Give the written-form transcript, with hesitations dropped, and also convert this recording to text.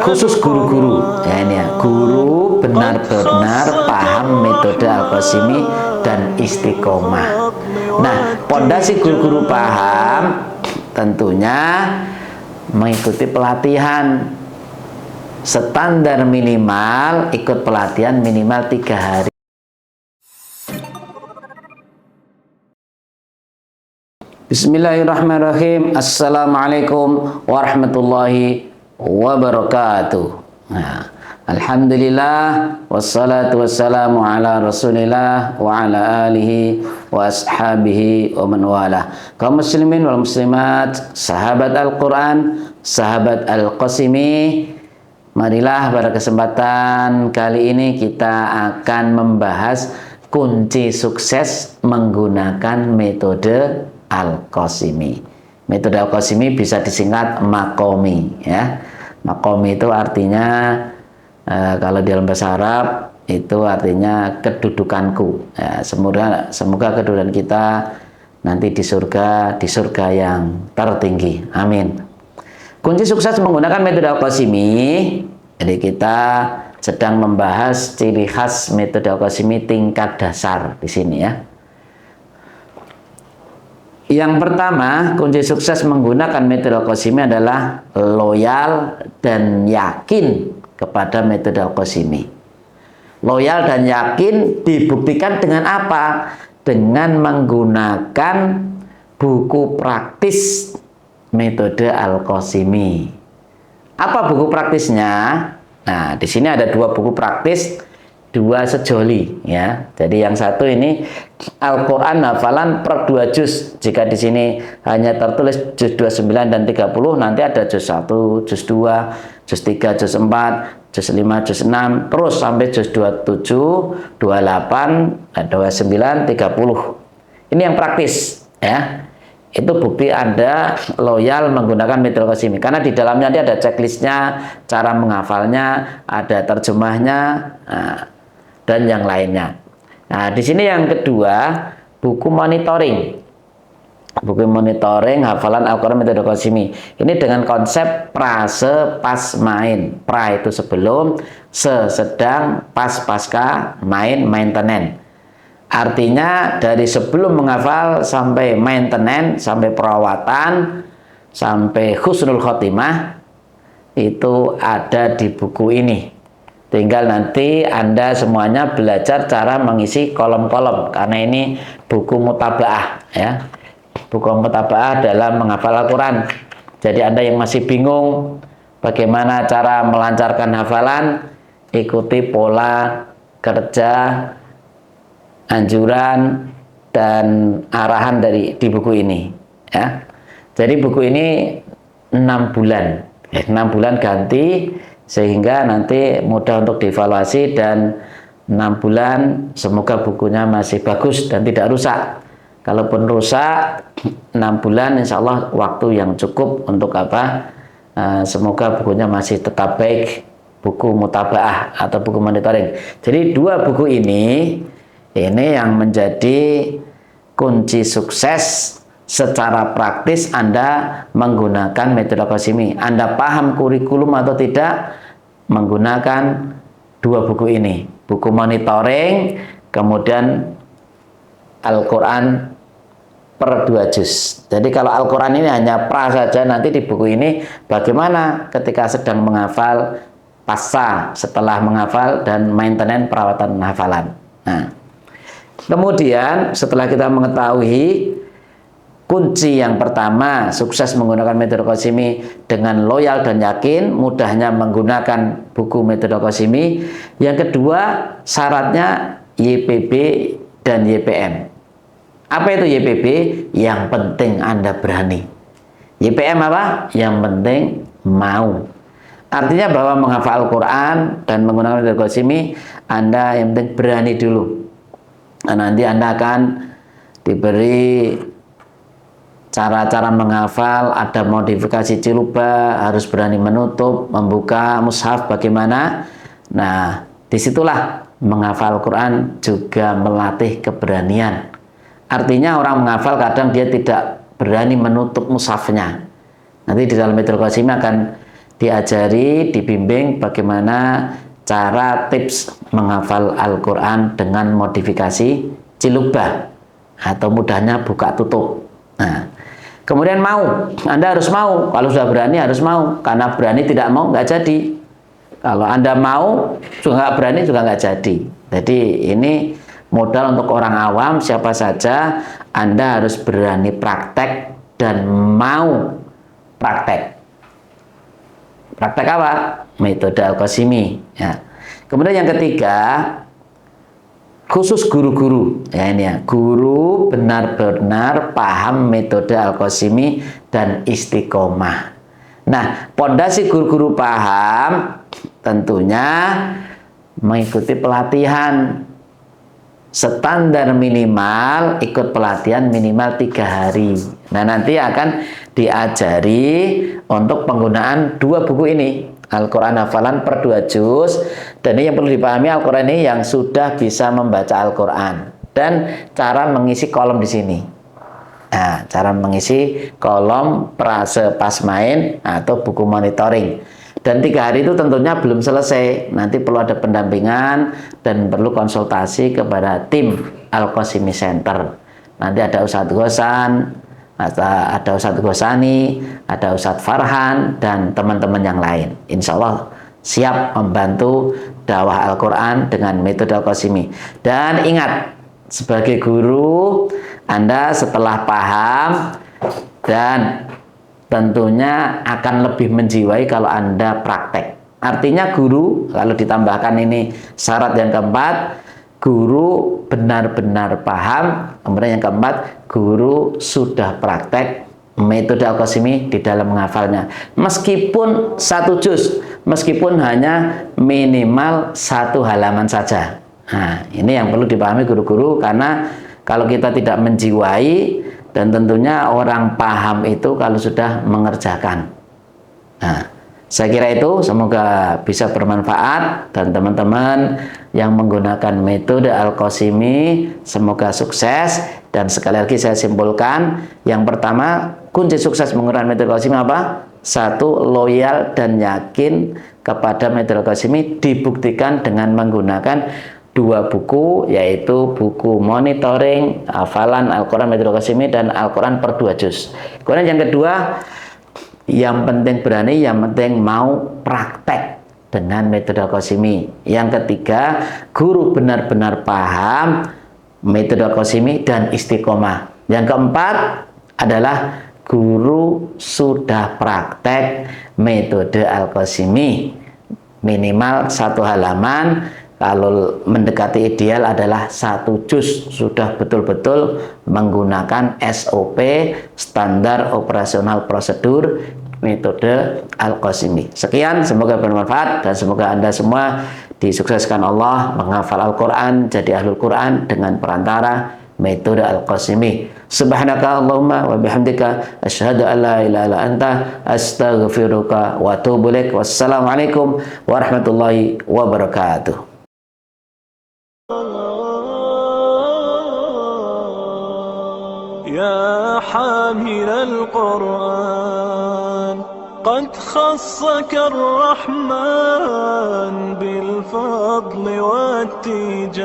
Khusus guru-guru, ya ini ya, guru benar-benar paham metode Al-Qasimi dan istiqomah. Nah, pondasi guru-guru paham tentunya mengikuti pelatihan. Standar minimal ikut pelatihan minimal 3 hari. Bismillahirrahmanirrahim. Assalamualaikum warahmatullahi wabarakatuh. Nah, alhamdulillah wassalatu wassalamu ala rasulillah wa ala alihi wa ashabihi wa man wala. Kaum muslimin wal muslimat, sahabat Al-Quran, sahabat Al-Qasimi, marilah pada kesempatan kali ini kita akan membahas kunci sukses menggunakan metode Al-Qasimi. Metode Al-Qasimi bisa disingkat Makomi, ya. Makomi itu artinya kalau dalam bahasa Arab itu artinya kedudukanku. Ya, semoga kedudukan kita nanti di surga yang tertinggi. Amin. Kunci sukses menggunakan metode Al-Qasimi. Jadi kita sedang membahas ciri khas metode Al-Qasimi tingkat dasar di sini, ya. Yang pertama, kunci sukses menggunakan metode Al-Qasimi adalah loyal dan yakin kepada metode Al-Qasimi. Loyal dan yakin dibuktikan dengan apa? Dengan menggunakan buku praktis metode Al-Qasimi. Apa buku praktisnya? Nah, di sini ada 2 buku praktis, 2 sejoli, ya. Jadi yang satu ini Al-Quran hafalan per 2 juz. Jika di sini hanya tertulis juz 29 dan 30, nanti ada juz 1, juz 2, juz 3, juz 4, juz 5, juz 6, terus sampai juz 27, 28, 29, 30. Ini yang praktis, ya. Itu bukti Anda loyal menggunakan metode Al-Qasimi, karena di dalamnya nanti ada checklistnya, cara menghafalnya, ada terjemahnya, dan yang lainnya. Nah, di sini yang kedua, buku monitoring. Buku monitoring hafalan Al-Quran metode Al-Qasimi. Ini dengan konsep pra, se, pas, main. Pra itu sebelum, se, sedang, pas, pasca, main, maintenance. Artinya dari sebelum menghafal sampai maintenance, sampai perawatan, sampai husnul khotimah, itu ada di buku ini. Tinggal nanti Anda semuanya belajar cara mengisi kolom-kolom, karena ini buku mutabaah, ya. Buku mutabaah dalam menghafal Al-Quran. Jadi Anda yang masih bingung bagaimana cara melancarkan hafalan, ikuti pola kerja, anjuran dan arahan di buku ini, ya. Jadi buku ini 6 bulan, 6 bulan ganti, sehingga nanti mudah untuk dievaluasi, dan 6 bulan semoga bukunya masih bagus dan tidak rusak. Kalaupun rusak, 6 bulan insya Allah waktu yang cukup untuk apa? Semoga bukunya masih tetap baik, buku mutabaah atau buku monitoring. Jadi 2 buku ini yang menjadi kunci sukses secara praktis Anda menggunakan metode Al-Qasimi. Anda paham kurikulum atau tidak menggunakan 2 buku ini. Buku monitoring, kemudian Al-Quran per 2 juz. Jadi kalau Al-Quran ini hanya pra saja, nanti di buku ini bagaimana ketika sedang menghafal, pasca setelah menghafal, dan maintenance perawatan hafalan. Nah, kemudian setelah kita mengetahui kunci yang pertama sukses menggunakan metode Al-Qasimi dengan loyal dan yakin, mudahnya menggunakan buku metode Al-Qasimi. Yang kedua, syaratnya YPB dan YPM. Apa itu YPB? Yang penting Anda berani. YPM apa? Yang penting mau. Artinya bahwa menghafal Al-Quran dan menggunakan metode Al-Qasimi, Anda yang penting berani dulu. Nah, nanti Anda akan diberi cara-cara menghafal, ada modifikasi ciluba, harus berani menutup, membuka mushaf bagaimana. Nah, disitulah menghafal Al-Quran juga melatih keberanian. Artinya orang menghafal kadang dia tidak berani menutup mushafnya. Nanti di dalam metode Al-Qasimi akan diajari, dibimbing bagaimana cara tips menghafal Al-Quran dengan modifikasi cilubah atau mudahnya buka tutup. Nah, kemudian mau, Anda harus mau. Kalau sudah berani harus mau, karena berani tidak mau nggak jadi. Kalau Anda mau juga nggak berani juga nggak jadi. Jadi ini modal untuk orang awam, siapa saja Anda harus berani praktek dan mau praktek. Praktek apa? Metode Al-Qasimi. Ya. Kemudian yang ketiga, khusus guru-guru. Ya ini ya, guru benar-benar paham metode Al-Qasimi dan istiqomah. Nah, pondasi guru-guru paham tentunya mengikuti pelatihan. Standar minimal ikut pelatihan minimal 3 hari. Nah, nanti akan diajari untuk penggunaan 2 buku ini, Al-Quran Hafalan per 2 juz. Dan ini yang perlu dipahami, Al-Quran ini yang sudah bisa membaca Al-Quran dan cara mengisi kolom di sini. Nah, cara mengisi kolom prase pas main atau buku monitoring. Dan 3 hari itu tentunya belum selesai. Nanti perlu ada pendampingan dan perlu konsultasi kepada tim Al-Qasimi Center. Nanti ada Ustadz Gosan, ada Ustadz Gosani, ada Ustadz Farhan, dan teman-teman yang lain. Insya Allah siap membantu dakwah Al-Quran dengan metode Al-Qasimi. Dan ingat, sebagai guru, Anda setelah paham dan tentunya akan lebih menjiwai kalau Anda praktek. Artinya guru, kalau ditambahkan ini syarat yang keempat, guru benar-benar paham. Kemudian yang keempat, guru sudah praktek metode Al-Qasimi di dalam menghafalnya. Meskipun 1 juz, meskipun hanya minimal 1 halaman saja. Nah, ini yang perlu dipahami guru-guru, karena kalau kita tidak menjiwai, dan tentunya orang paham itu kalau sudah mengerjakan. Nah, saya kira itu semoga bisa bermanfaat, dan teman-teman yang menggunakan metode Al-Qasimi semoga sukses. Dan sekali lagi saya simpulkan, yang pertama, kunci sukses menggunakan metode Al-Qasimi apa? 1, loyal dan yakin kepada metode Al-Qasimi dibuktikan dengan menggunakan 2 buku, yaitu buku monitoring hafalan Al-Quran metode Al-Qasimi dan Al-Quran per 2 juz. Kemudian yang kedua, yang penting berani, yang penting mau praktek dengan metode Al-Qasimi. Yang ketiga, guru benar-benar paham metode Al-Qasimi dan istiqomah. Yang keempat adalah guru sudah praktek metode Al-Qasimi minimal 1 halaman. Kalau mendekati ideal adalah 1 juz, sudah betul-betul menggunakan SOP, standar operasional prosedur metode Al-Qasimi. Sekian, semoga bermanfaat dan semoga Anda semua disukseskan Allah menghafal Al-Quran, jadi ahlul Quran dengan perantara metode Al-Qasimi. Subhanaka Allahumma wa bihamdika asyhadu an la ilaha illa anta astaghfiruka wa atubu ilaik. Wassalamualaikum warahmatullahi wabarakatuh. يا حامل القرآن قد خصك الرحمن بالفضل والتيجان